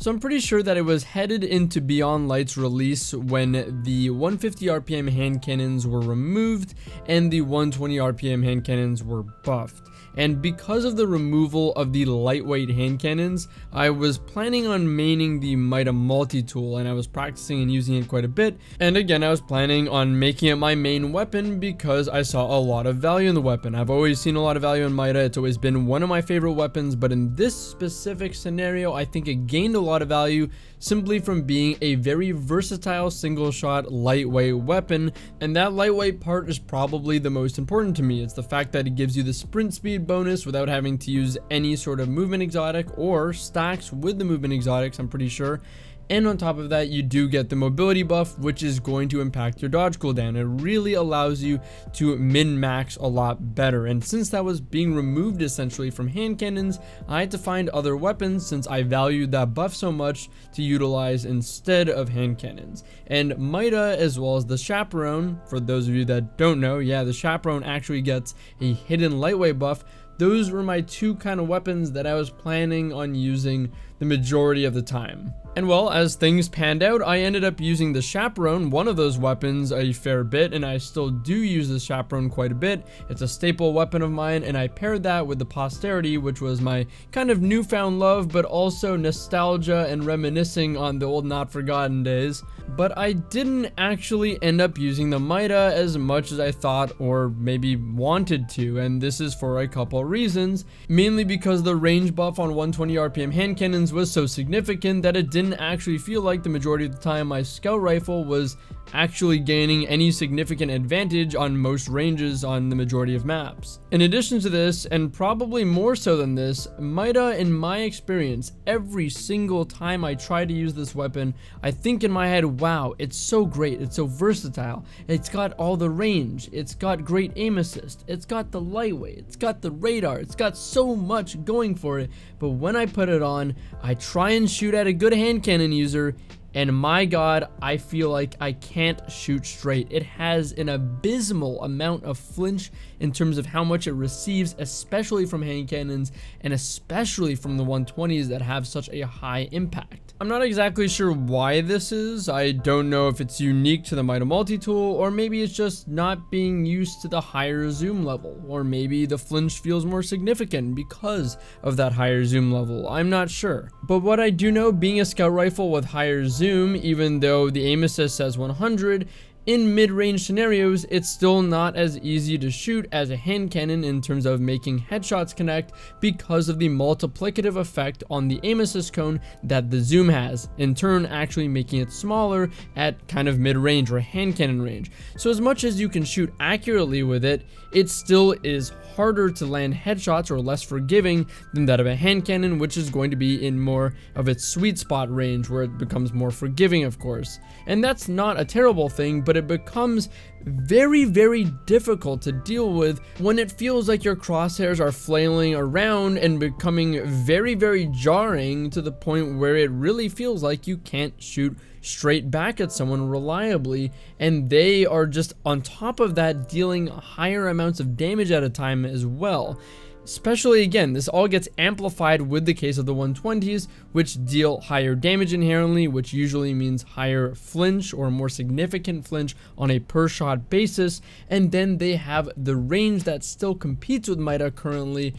So I'm pretty sure that it was headed into Beyond Light's release when the 150 RPM hand cannons were removed and the 120 RPM hand cannons were buffed. And because of the removal of the lightweight hand cannons, I was planning on maining the Mida Multi Tool, and I was practicing and using it quite a bit. And again, I was planning on making it my main weapon because I saw a lot of value in the weapon. I've always seen a lot of value in Mida. It's always been one of my favorite weapons, but in this specific scenario, I think it gained a lot of value simply from being a very versatile single shot lightweight weapon. And that lightweight part is probably the most important to me. It's the fact that it gives you the sprint speed bonus without having to use any sort of movement exotic or stacks with the movement exotics, I'm pretty sure. And on top of that, you do get the mobility buff, which is going to impact your dodge cooldown. It really allows you to min-max a lot better. And since that was being removed essentially from hand cannons, I had to find other weapons since I valued that buff so much to utilize instead of hand cannons. And Mida, as well as the Chaperone, for those of you that don't know, yeah, the Chaperone actually gets a hidden lightweight buff. Those were my two kind of weapons that I was planning on using the majority of the time. And well, as things panned out, I ended up using the Chaperone, one of those weapons, a fair bit, and I still do use the Chaperone quite a bit. It's a staple weapon of mine, and I paired that with the Posterity, which was my kind of newfound love, but also nostalgia and reminiscing on the old not forgotten days. But I didn't actually end up using the Mida as much as I thought or maybe wanted to, and this is for a couple reasons. Mainly because the range buff on 120 RPM hand cannons was so significant that it didn't actually feel like the majority of the time my scout rifle was actually gaining any significant advantage on most ranges on the majority of maps. In addition to this, and probably more so than this, Mida, in my experience, every single time I try to use this weapon, I think in my head, wow, it's so great, it's so versatile, it's got all the range, it's got great aim assist, it's got the lightweight, it's got the radar, it's got so much going for it. But when I put it on, I try and shoot at a good hand cannon user, and my god, I feel like I can't shoot straight. It has an abysmal amount of flinch in terms of how much it receives, especially from hand cannons and especially from the 120s that have such a high impact. I'm not exactly sure why this is. I don't know if it's unique to the Mida Multi Tool, or maybe it's just not being used to the higher zoom level, or maybe the flinch feels more significant because of that higher zoom level. I'm not sure. But what I do know, being a scout rifle with higher zoom, even though the aim assist says 100, in mid-range scenarios, it's still not as easy to shoot as a hand cannon in terms of making headshots connect because of the multiplicative effect on the aim assist cone that the zoom has, in turn actually making it smaller at kind of mid-range or hand cannon range. So as much as you can shoot accurately with it, it still is harder to land headshots or less forgiving than that of a hand cannon, which is going to be in more of its sweet spot range where it becomes more forgiving, of course. And that's not a terrible thing, but it becomes very, very difficult to deal with when it feels like your crosshairs are flailing around and becoming very, very jarring to the point where it really feels like you can't shoot straight back at someone reliably, and they are just on top of that dealing higher amounts of damage at a time as well. Especially, again, this all gets amplified with the case of the 120s, which deal higher damage inherently, which usually means higher flinch or more significant flinch on a per shot basis, and then they have the range that still competes with Mida currently,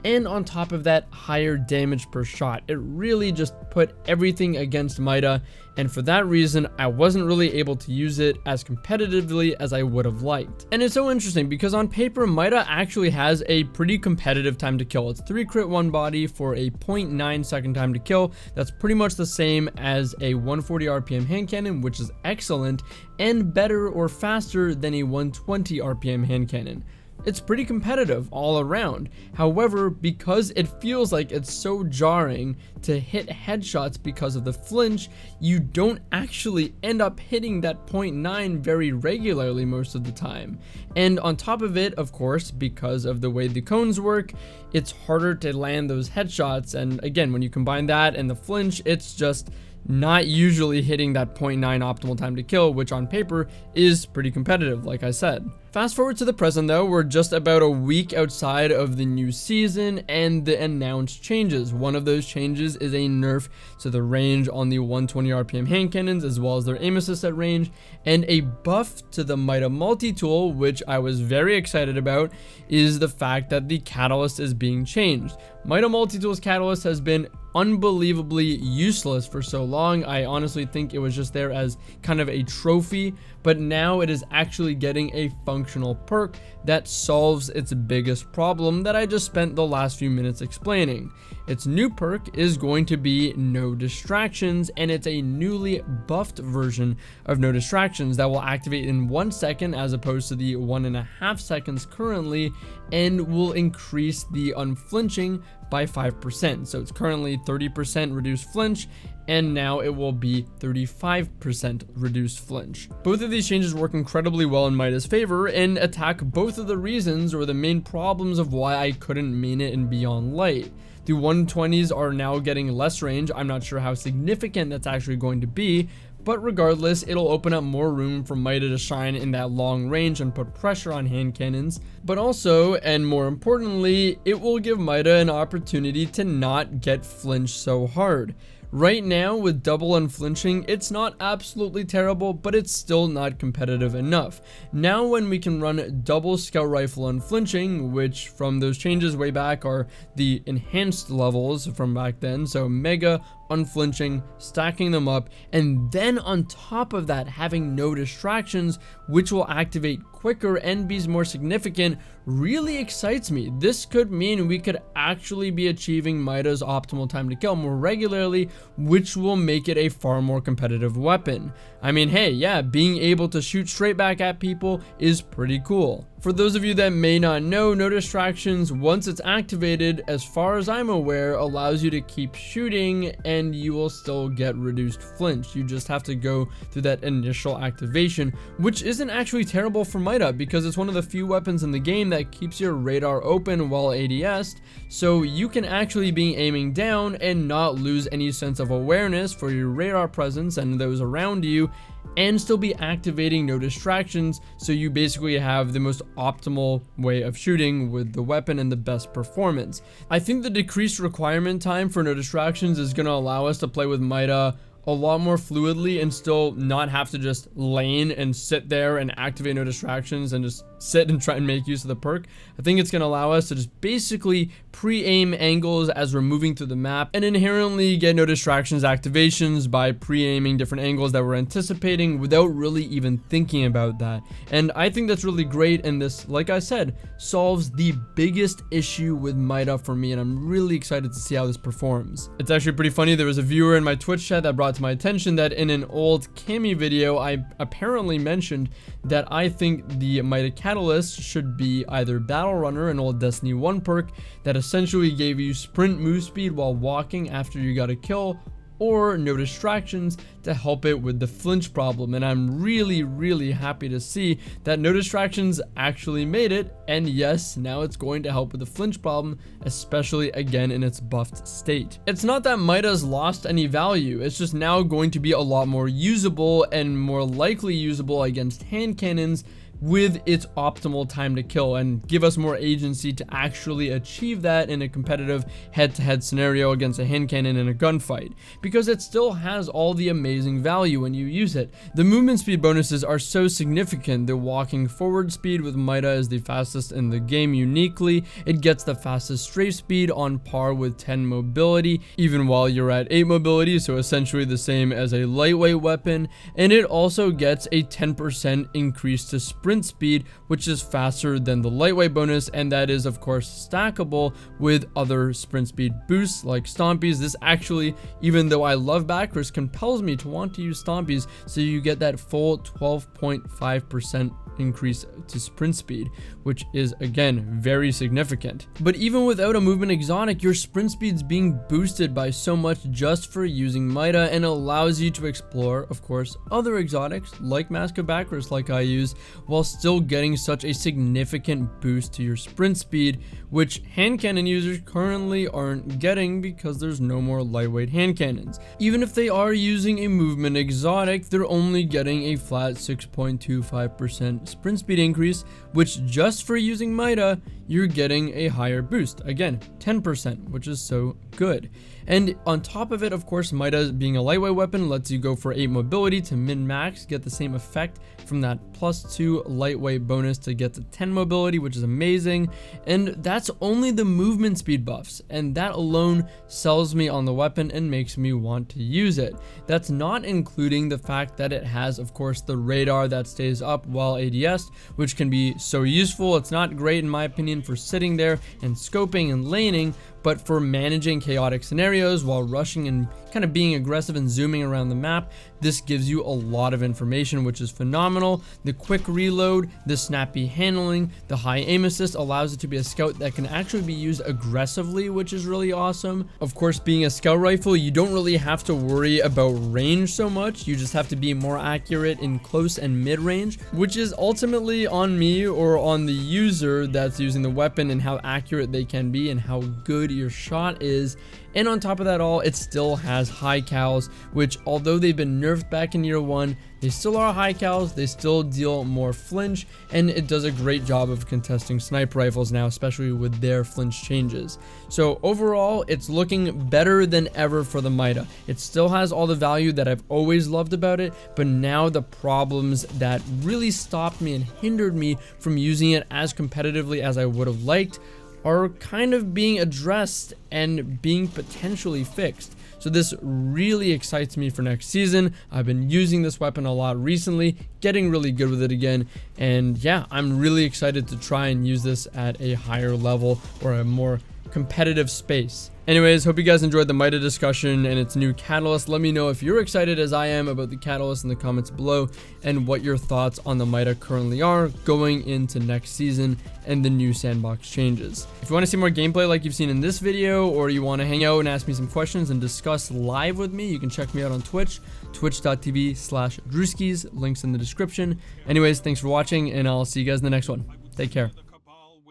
and on top of that, higher damage per shot. It really just put everything against Mida, and for that reason, I wasn't really able to use it as competitively as I would have liked. And it's so interesting because on paper, Mida actually has a pretty competitive time to kill. It's 3 crit 1 body for a 0.9 second time to kill. That's pretty much the same as a 140 RPM hand cannon, which is excellent, and better or faster than a 120 RPM hand cannon. It's pretty competitive all around. However, because it feels like it's so jarring to hit headshots because of the flinch, you don't actually end up hitting that 0.9 very regularly most of the time. And on top of it, of course, because of the way the cones work, it's harder to land those headshots. And again, when you combine that and the flinch, it's just not usually hitting that 0.9 optimal time to kill, which on paper is pretty competitive, like I said. Fast forward to the present though, we're just about a week outside of the new season and the announced changes. One of those changes is a nerf to the range on the 120 RPM hand cannons, as well as their aim assist at range, and a buff to the Mida Multi Tool, which I was very excited about, is the fact that the catalyst is being changed. Mida Multi Tool's catalyst has been unbelievably useless for so long. I honestly think it was just there as kind of a trophy, but now it is actually getting a functional perk that solves its biggest problem that I just spent the last few minutes explaining. Its new perk is going to be No Distractions, and it's a newly buffed version of No Distractions that will activate in 1 second as opposed to the 1.5 seconds currently, and will increase the unflinching by 5%. So it's currently 30% reduced flinch, and now it will be 35% reduced flinch. Both of these changes work incredibly well in Mida's favor and attack both of the reasons or the main problems of why I couldn't main it in Beyond Light. The 120s are now getting less range. I'm not sure how significant that's actually going to be, but regardless, it'll open up more room for Mida to shine in that long range and put pressure on hand cannons. But also, and more importantly, it will give Mida an opportunity to not get flinched so hard. Right now, with double unflinching, it's not absolutely terrible, but it's still not competitive enough. Now when we can run double scout rifle unflinching, which from those changes way back are the enhanced levels from back then, so mega, unflinching, stacking them up, and then on top of that having no distractions, which will activate quicker and be more significant, really excites me. This could mean we could actually be achieving Mida's optimal time to kill more regularly, which will make it a far more competitive weapon. I mean, hey, yeah, being able to shoot straight back at people is pretty cool. For those of you that may not know, No Distractions, once it's activated, as far as I'm aware, allows you to keep shooting and you will still get reduced flinch. You just have to go through that initial activation, which isn't actually terrible for Mida because it's one of the few weapons in the game that keeps your radar open while ADS'd, so you can actually be aiming down and not lose any sense of awareness for your radar presence and those around you, and still be activating No Distractions, so you basically have the most optimal way of shooting with the weapon and the best performance. I think the decreased requirement time for No Distractions is going to allow us to play with Mida a lot more fluidly and still not have to just lane and sit there and activate No Distractions and just sit and try and make use of the perk. I think it's going to allow us to just basically pre-aim angles as we're moving through the map and inherently get No Distractions activations by pre-aiming different angles that we're anticipating without really even thinking about that. And I think that's really great, and this, like I said, solves the biggest issue with Mida for me, and I'm really excited to see how this performs. It's actually pretty funny. There was a viewer in my Twitch chat that brought to my attention that in an old Cammy video I apparently mentioned that I think the Mida Catalyst should be either Battle Runner, an old Destiny 1 perk that essentially gave you sprint move speed while walking after you got a kill, or No Distractions to help it with the flinch problem. And I'm really happy to see that No Distractions actually made it, and yes, now it's going to help with the flinch problem, especially again in its buffed state. It's not that Mida's lost any value, it's just now going to be a lot more usable and more likely usable against hand cannons with its optimal time to kill, and give us more agency to actually achieve that in a competitive head-to-head scenario against a hand cannon in a gunfight, because it still has all the amazing value when you use it. The movement speed bonuses are so significant. The walking forward speed with Mida is the fastest in the game uniquely. It gets the fastest strafe speed on par with 10 mobility, even while you're at 8 mobility, so essentially the same as a lightweight weapon, and it also gets a 10% increase to sprint speed, which is faster than the lightweight bonus, and that is of course stackable with other sprint speed boosts like stompies. This actually, even though I love backers, compels me to want to use stompies, so you get that full 12.5% increase to sprint speed, which is again very significant. But even without a movement exotic, your sprint speed's being boosted by so much just for using Mida, and allows you to explore, of course, other exotics like Mask of Backers like I use, while still getting such a significant boost to your sprint speed, which hand cannon users currently aren't getting because there's no more lightweight hand cannons. Even if they are using a movement exotic, they're only getting a flat 6.25% sprint speed increase, which just for using Mida, you're getting a higher boost. Again, 10%, which is so good. And on top of it, of course, Mida being a lightweight weapon lets you go for 8 mobility to min-max, get the same effect from that +2 lightweight bonus to get to 10 mobility, which is amazing. And that's only the movement speed buffs, and that alone sells me on the weapon and makes me want to use it. That's not including the fact that it has, of course, the radar that stays up while ADS, which can be so useful. It's not great in my opinion for sitting there and scoping and laning, but for managing chaotic scenarios while rushing and kind of being aggressive and zooming around the map, this gives you a lot of information, which is phenomenal. The quick reload, the snappy handling, the high aim assist allows it to be a scout that can actually be used aggressively, which is really awesome. Of course, being a scout rifle, you don't really have to worry about range so much. You just have to be more accurate in close and mid range, which is ultimately on me or on the user that's using the weapon and how accurate they can be and how good your shot is. And on top of that all, it still has high cals, which although they've been nerfed back in year 1, they still are high cals, they still deal more flinch, and it does a great job of contesting sniper rifles now, especially with their flinch changes. So overall, it's looking better than ever for the Mida. It still has all the value that I've always loved about it, but now the problems that really stopped me and hindered me from using it as competitively as I would have liked are kind of being addressed and being potentially fixed. So this really excites me for next season. I've been using this weapon a lot recently, getting really good with it again, and yeah, I'm really excited to try and use this at a higher level or a more competitive space. Anyways, hope you guys enjoyed the Mida discussion and its new catalyst. Let me know if you're excited as I am about the catalyst in the comments below and what your thoughts on the Mida currently are going into next season and the new Sandbox changes. If you want to see more gameplay like you've seen in this video, or you want to hang out and ask me some questions and discuss live with me, you can check me out on Twitch, twitch.tv/Drewskys, links in the description. Anyways, thanks for watching and I'll see you guys in the next one. Take care.